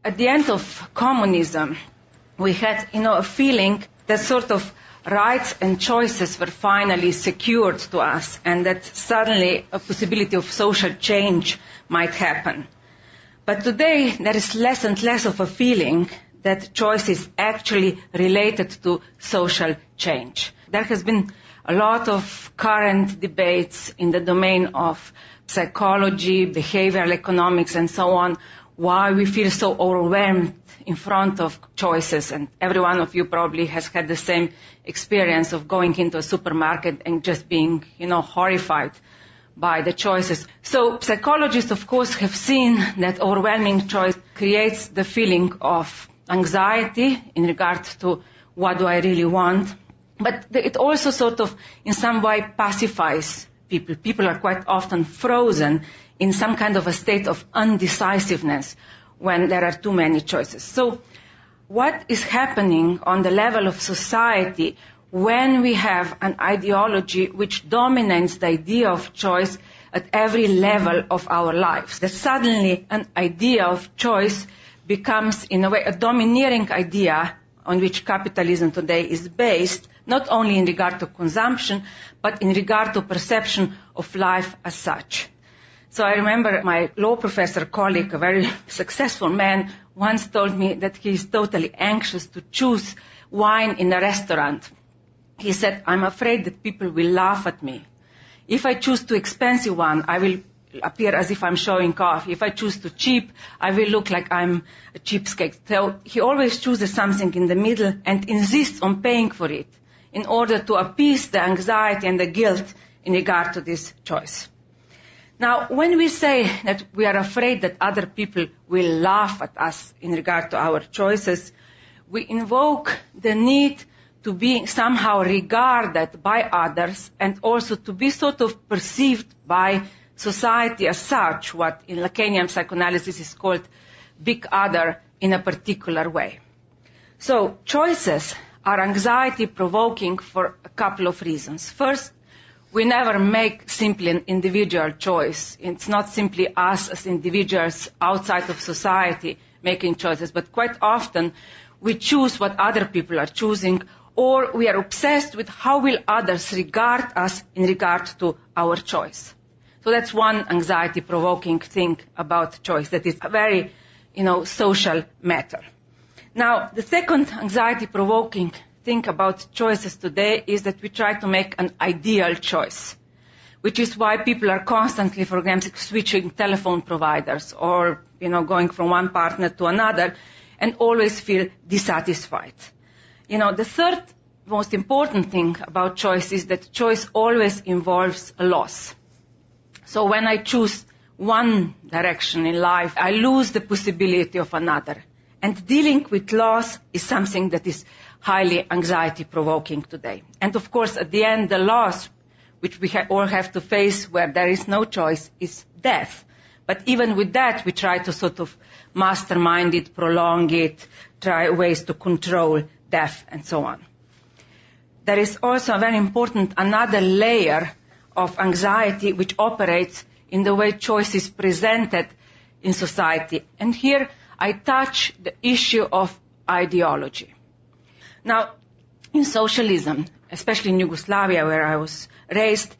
at the end of communism, we had, a feeling that sort of rights and choices were finally secured to us, and that suddenly a possibility of social change might happen. But today, there is less and less of a feeling that choice is actually related to social change. There has been a lot of current debates in the domain of psychology, behavioral economics, and so on, why we feel so overwhelmed in front of choices. And every one of you probably has had the same experience of going into a supermarket and just being, horrified by the choices. So psychologists, of course, have seen that overwhelming choice creates the feeling of anxiety in regard to what do I really want. But it also sort of, in some way, pacifies people. People are quite often frozen in some kind of a state of undecisiveness when there are too many choices. So what is happening on the level of society when we have an ideology which dominates the idea of choice at every level of our lives? That suddenly an idea of choice becomes, in a way, a domineering idea on which capitalism today is based, not only in regard to consumption, but in regard to perception of life as such. So I remember my law professor colleague, a very successful man, once told me that he is totally anxious to choose wine in a restaurant. He said, I'm afraid that people will laugh at me. If I choose too expensive one, I will appear as if I'm showing off. If I choose too cheap, I will look like I'm a cheapskate. So he always chooses something in the middle and insists on paying for it in order to appease the anxiety and the guilt in regard to this choice. Now, when we say that we are afraid that other people will laugh at us in regard to our choices, we invoke the need to be somehow regarded by others and also to be sort of perceived by society as such, what in Lacanian psychoanalysis is called big other in a particular way. So choices are anxiety-provoking for a couple of reasons. First, we never make simply an individual choice. It's not simply us as individuals outside of society making choices, but quite often we choose what other people are choosing, or we are obsessed with how will others regard us in regard to our choice. So that's one anxiety-provoking thing about choice, that it's a very, social matter. Now, the second anxiety-provoking thing about choices today is that we try to make an ideal choice, which is why people are constantly, for example, switching telephone providers or, going from one partner to another and always feel dissatisfied. The third most important thing about choice is that choice always involves a loss. So when I choose one direction in life, I lose the possibility of another. And dealing with loss is something that is highly anxiety-provoking today. And of course, at the end, the loss, which we all have to face where there is no choice, is death. But even with that, we try to sort of mastermind it, prolong it, try ways to control death, and so on. There is also a very important another layer of anxiety which operates in the way choice is presented in society. And here I touch the issue of ideology. Now, in socialism, especially in Yugoslavia where I was raised,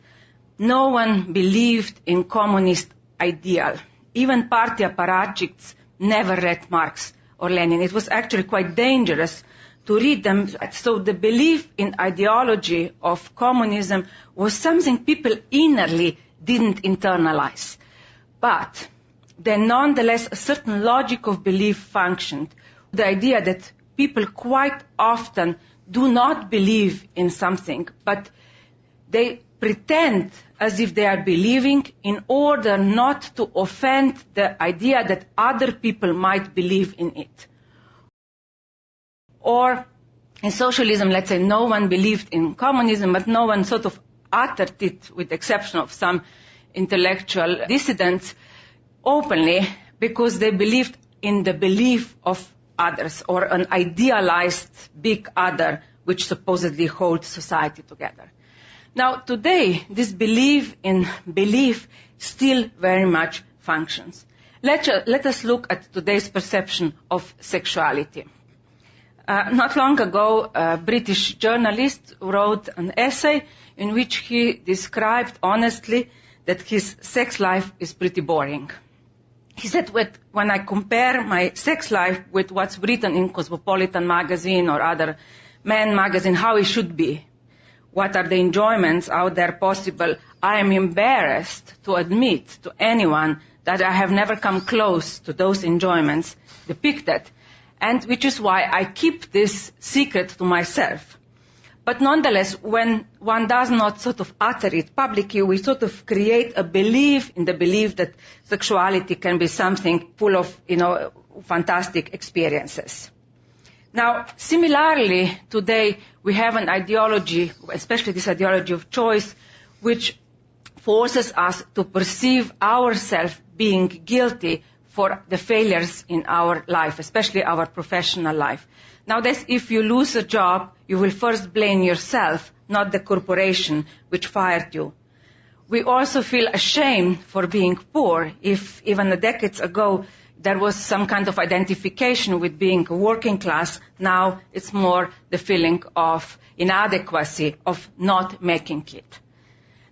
no one believed in communist ideal. Even party apparatchiks never read Marx or Lenin. It was actually quite dangerous to read them. So the belief in ideology of communism was something people innerly didn't internalize. But then nonetheless a certain logic of belief functioned. The idea that people quite often do not believe in something, but they pretend as if they are believing in order not to offend the idea that other people might believe in it. Or in socialism, let's say no one believed in communism, but no one sort of uttered it, with the exception of some intellectual dissidents, openly, because they believed in the belief of others, or an idealized big other which supposedly holds society together. Now, today, this belief in belief still very much functions. Let us look at today's perception of sexuality. Not long ago, a British journalist wrote an essay in which he described honestly that his sex life is pretty boring. He said, when I compare my sex life with what's written in Cosmopolitan magazine or other men magazine, how it should be, what are the enjoyments out there possible, I am embarrassed to admit to anyone that I have never come close to those enjoyments depicted, and which is why I keep this secret to myself. But nonetheless, when one does not sort of utter it publicly, we sort of create a belief in the belief that sexuality can be something full of, fantastic experiences. Now, similarly, today we have an ideology, especially this ideology of choice, which forces us to perceive ourselves being guilty for the failures in our life, especially our professional life. Nowadays, if you lose a job, you will first blame yourself, not the corporation which fired you. We also feel ashamed for being poor. If even decades ago there was some kind of identification with being a working class, now it's more the feeling of inadequacy, of not making it.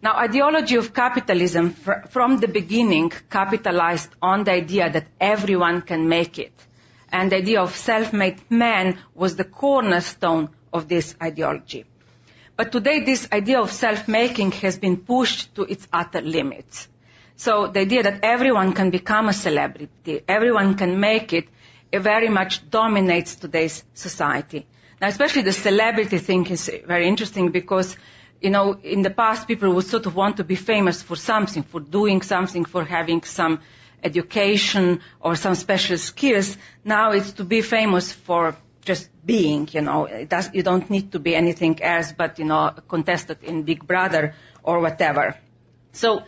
Now, ideology of capitalism from the beginning capitalized on the idea that everyone can make it. And the idea of self-made man was the cornerstone of this ideology. But today this idea of self-making has been pushed to its utter limits. So the idea that everyone can become a celebrity, everyone can make it very much dominates today's society. Now, especially the celebrity thing is very interesting because in the past, people would sort of want to be famous for something, for doing something, for having some education or some special skills. Now it's to be famous for just being, you don't need to be anything else but, contested in Big Brother or whatever. So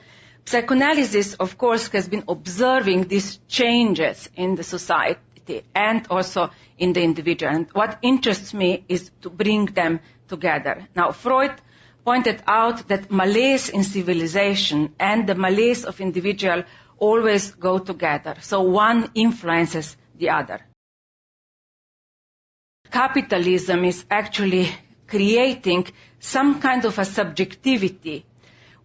psychoanalysis, of course, has been observing these changes in the society and also in the individual. And what interests me is to bring them together. Now, Freud pointed out that malaise in civilization and the malaise of individual always go together. So one influences the other. Capitalism is actually creating some kind of a subjectivity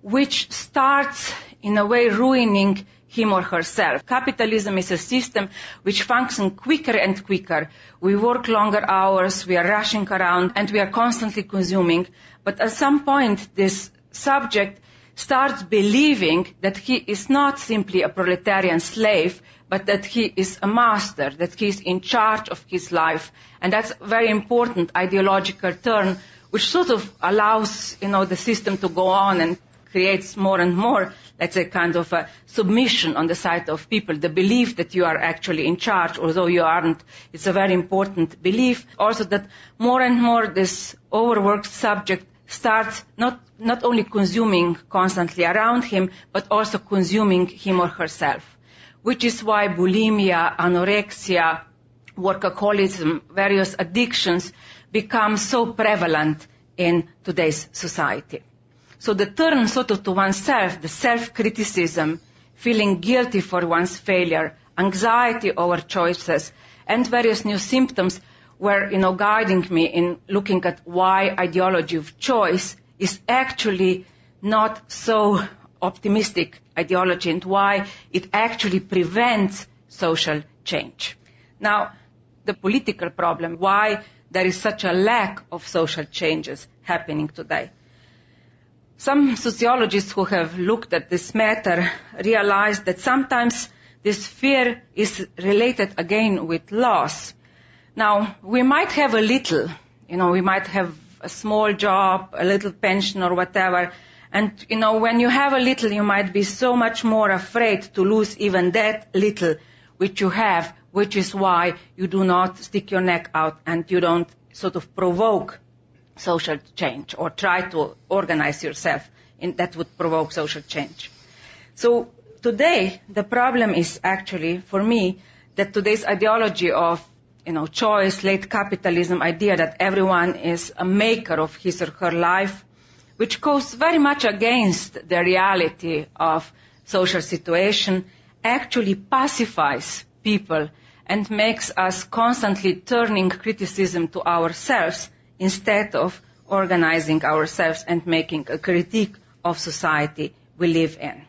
which starts in a way ruining him or herself. Capitalism is a system which functions quicker and quicker. We work longer hours, we are rushing around, and we are constantly consuming. But at some point, this subject starts believing that he is not simply a proletarian slave, but that he is a master, that he is in charge of his life. And that's a very important ideological turn, which sort of allows, the system to go on and creates more and more, let's say, kind of a submission on the side of people. The belief that you are actually in charge, although you aren't, it's a very important belief. Also that more and more this overworked subject starts not only consuming constantly around him, but also consuming him or herself. Which is why bulimia, anorexia, workaholism, various addictions become so prevalent in today's society. So the turn sort of to oneself, the self-criticism, feeling guilty for one's failure, anxiety over choices, and various new symptoms were, guiding me in looking at why ideology of choice is actually not so optimistic ideology and why it actually prevents social change. Now, the political problem, why there is such a lack of social changes happening today. Some sociologists who have looked at this matter realize that sometimes this fear is related again with loss. Now, we might have a little, we might have a small job, a little pension or whatever, and, when you have a little, you might be so much more afraid to lose even that little which you have, which is why you do not stick your neck out and you don't sort of provoke social change or try to organize yourself that would provoke social change. So today, the problem is actually, for me, that today's ideology of choice, late capitalism, idea that everyone is a maker of his or her life, which goes very much against the reality of social situation actually pacifies people and makes us constantly turning criticism to ourselves instead of organizing ourselves and making a critique of society we live in.